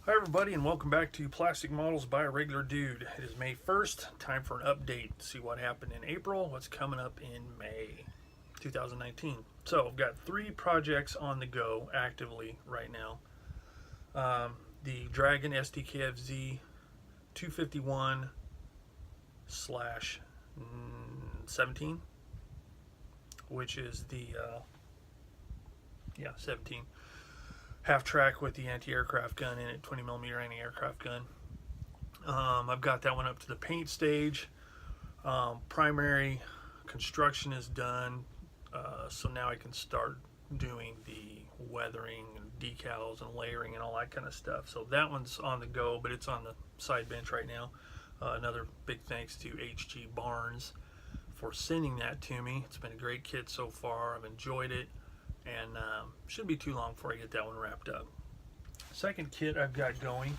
Hi everybody and welcome back to Plastic Models by a Regular Dude. It is May 1st, time for an update. See what happened in April, what's coming up in May 2019. So I've got 3 projects on the go actively right now. The Dragon SDKFZ 251 slash 17, which is the 17 half track with the anti-aircraft gun in it, 20mm anti-aircraft gun. I've got that one up to the paint stage. Primary construction is done, so now I can start doing the weathering and decals and layering and all that kind of stuff. So that one's on the go, but it's on the side bench right now. Another big thanks to HG Barnes for sending that to me. It's been a great kit so far. I've enjoyed it, and shouldn't be too long before I get that one wrapped up. Second kit I've got going,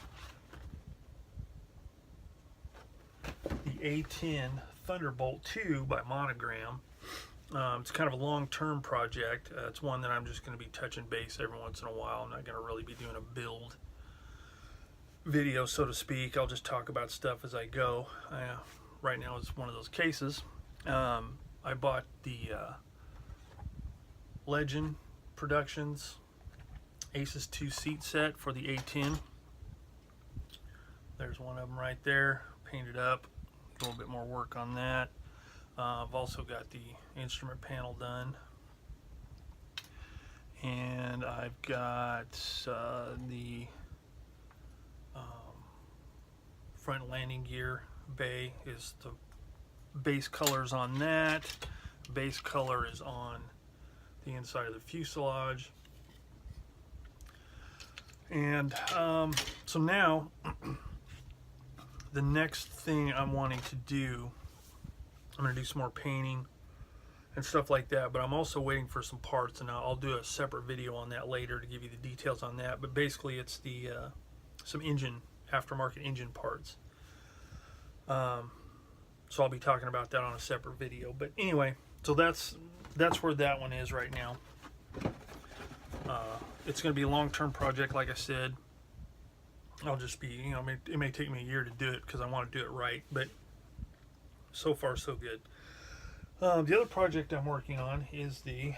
the A10 Thunderbolt 2 by Monogram. It's kind of a long-term project. It's one that I'm just going to be touching base every once in a while. I'm not going to really be doing a build video, so to speak. I'll just talk about stuff as I go. Right now it's one of those cases. I bought the Legend Productions Aces 2 seat set for the A10. There's one of them right there, painted up. A little bit more work on that. I've also got the instrument panel done, and I've got the front landing gear bay is the base colors on that. Base color is on the inside of the fuselage. And so now the next thing I'm wanting to do, I'm going to do some more painting and stuff like that, but I'm also waiting for some parts, and I'll do a separate video on that later to give you the details on that. But basically it's the some aftermarket engine parts. So I'll be talking about that on a separate video. But anyway, so that's where that one is right now. It's going to be a long-term project, like I said. I'll just be, it may take me a year to do it because I want to do it right, but so far so good. The other project I'm working on is the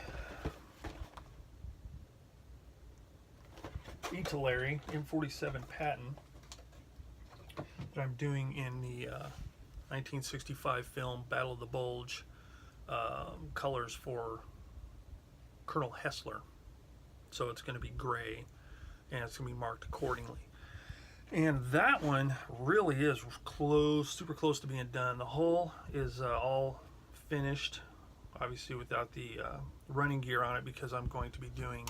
Italeri M47 Patton that I'm doing in the 1965 film Battle of the Bulge, colors for Colonel Hessler. So it's going to be gray, and it's going to be marked accordingly. And that one really is close, super close to being done. The hull is all finished, obviously without the running gear on it, because I'm going to be doing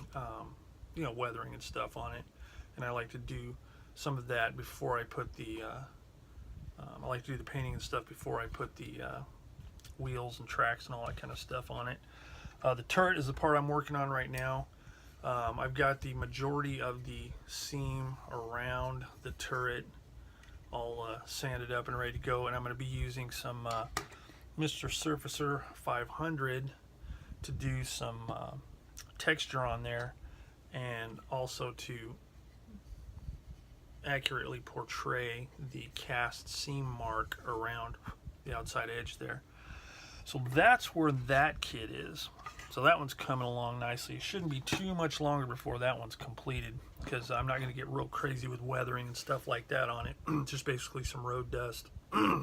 weathering and stuff on it, and I like to do some of that before I put the I like to do the painting and stuff before I put the wheels and tracks and all that kind of stuff on it. The turret is the part I'm working on right now. I've got the majority of the seam around the turret all sanded up and ready to go, and I'm going to be using some Mr. Surfacer 500 to do some texture on there, and also to accurately portray the cast seam mark around the outside edge there. So that's where that kit is. So that one's coming along nicely. It shouldn't be too much longer before that one's completed, because I'm not going to get real crazy with weathering and stuff like that on it. Just basically some road dust. I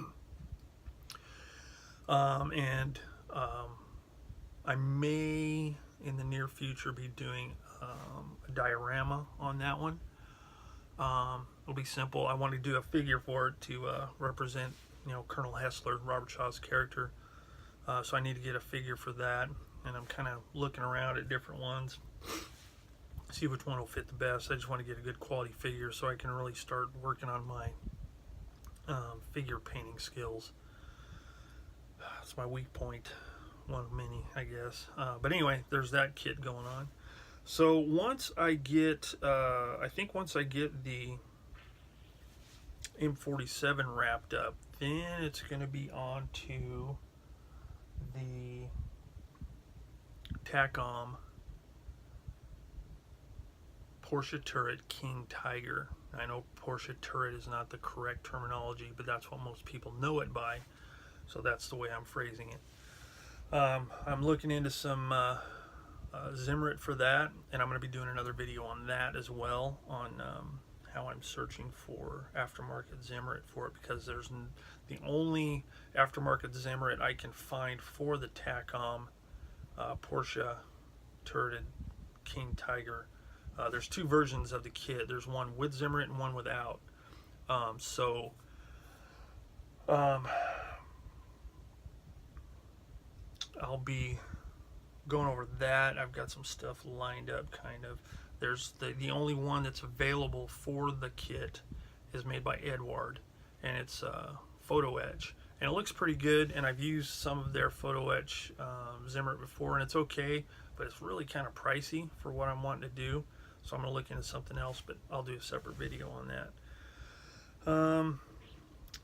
may in the near future be doing a diorama on that one. It'll be simple. I want to do a figure for it to represent, Colonel Hessler, Robert Shaw's character. So I need to get a figure for that, and I'm kind of looking around at different ones, see which one will fit the best. I just want to get a good quality figure so I can really start working on my figure painting skills. It's my weak point, one of many, I guess. But anyway, there's that kit going on. So once I get, I think once I get the M47 wrapped up, then it's going to be on to the TACOM Porsche Turret King Tiger. I know Porsche Turret is not the correct terminology, but that's what most people know it by, so that's the way I'm phrasing it. I'm looking into some Zimmerit for that, and I'm going to be doing another video on that as well, on how I'm searching for aftermarket Zimmerit for it, because there's the only aftermarket Zimmerit I can find for the Tacom Porsche Turreted King Tiger. There's two versions of the kit. There's one with Zimmerit and one without. I'll be going over that. I've got some stuff lined up, kind of. There's the only one that's available for the kit is made by Eduard, and it's Photo Etch, and it looks pretty good. And I've used some of their Photo Etch Zimmerit before, and it's okay, but it's really kind of pricey for what I'm wanting to do. So I'm going to look into something else, but I'll do a separate video on that.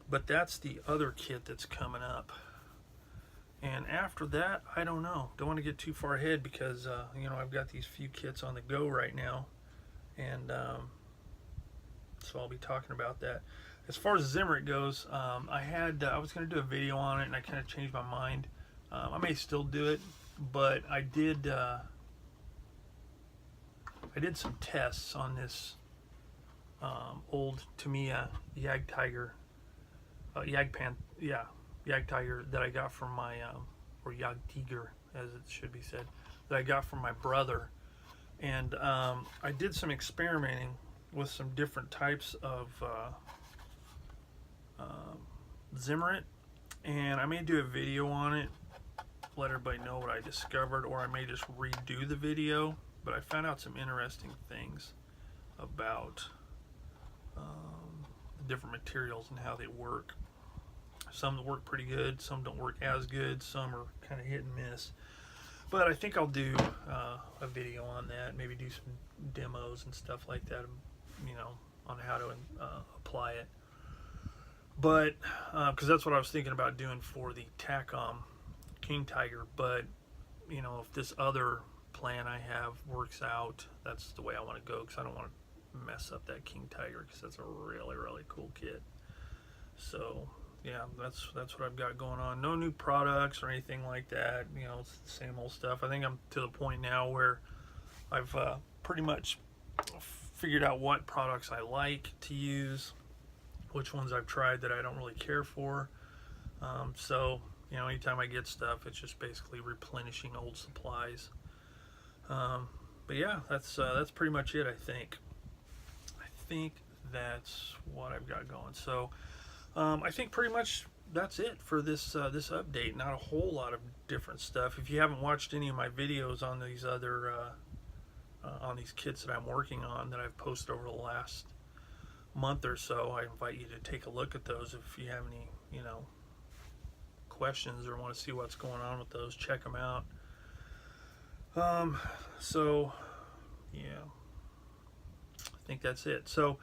But that's the other kit that's coming up. And after that, I don't know. Don't want to get too far ahead because, you know, I've got these few kits on the go right now. And so I'll be talking about that. As far as Zimmerit goes, I was going to do a video on it, and I kind of changed my mind. I may still do it, but I did some tests on this old Tamiya Jagdtiger, Jagdtiger that I got from my, or Jagdtiger as it should be said, that I got from my brother. And I did some experimenting with some different types of Zimmerit, and I may do a video on it, let everybody know what I discovered, or I may just redo the video. But I found out some interesting things about the different materials and how they work. Some work pretty good, some don't work as good, some are kind of hit and miss. But I think I'll do a video on that, maybe do some demos and stuff like that, you know, on how to apply it. But, because that's what I was thinking about doing for the Tacom King Tiger. But, you know, if this other plan I have works out, that's the way I want to go, because I don't want to mess up that King Tiger, because that's a really, really cool kit. So yeah, that's what I've got going on. No new products or anything like that. You know, it's the same old stuff. I think I'm to the point now where I've pretty much figured out what products I like to use, which ones I've tried that I don't really care for. So, you know, anytime I get stuff, it's just basically replenishing old supplies. But yeah, that's pretty much it, I think. I think that's what I've got going. So I think pretty much that's it for this this update. Not a whole lot of different stuff. If you haven't watched any of my videos on these other on these kits that I'm working on that I've posted over the last month or so, I invite you to take a look at those. If you have any, you know, questions or want to see what's going on with those, check them out. So yeah, I think that's it. So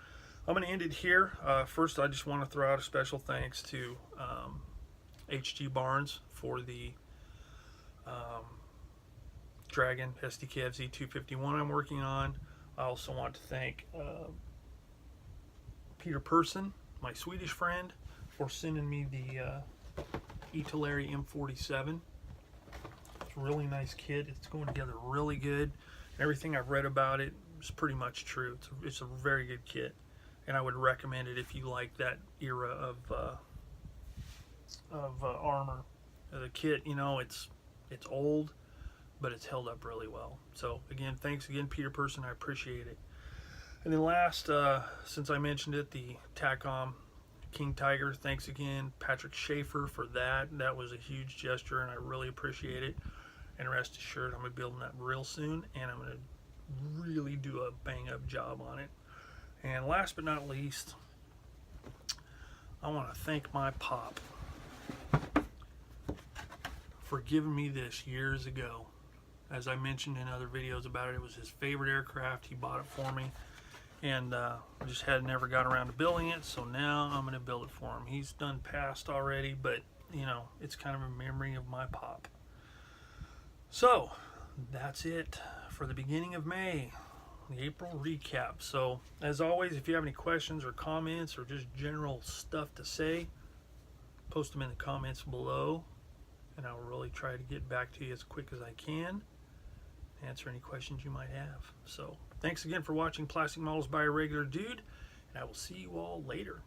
I'm going to end it here. First, I just want to throw out a special thanks to HG Barnes for the Dragon SDK FZ251 I'm working on. I also want to thank Peter Persson, my Swedish friend, for sending me the Italeri M47. It's a really nice kit. It's going together really good. Everything I've read about it is pretty much true. It's a very good kit, and I would recommend it if you like that era of armor. The kit, you know, it's old, but it's held up really well. So again, thanks again, Peter Persson. I appreciate it. And then last, since I mentioned it, the Tacom King Tiger, thanks again, Patrick Schaefer, for that. That was a huge gesture, and I really appreciate it. And rest assured, I'm going to be building that real soon, and I'm going to really do a bang-up job on it. And last but not least, I want to thank my pop for giving me this years ago. As I mentioned in other videos about it, it was his favorite aircraft. He bought it for me, and I just had never got around to building it, so now I'm going to build it for him. He's done passed already, but you know, it's kind of a memory of my pop. So that's it for the beginning of May. the April recap. So as always, if you have any questions or comments or just general stuff to say, post them in the comments below, and I'll really try to get back to you as quick as I can, answer any questions you might have. So thanks again for watching Plastic Models by a Regular Dude, and I will see you all later.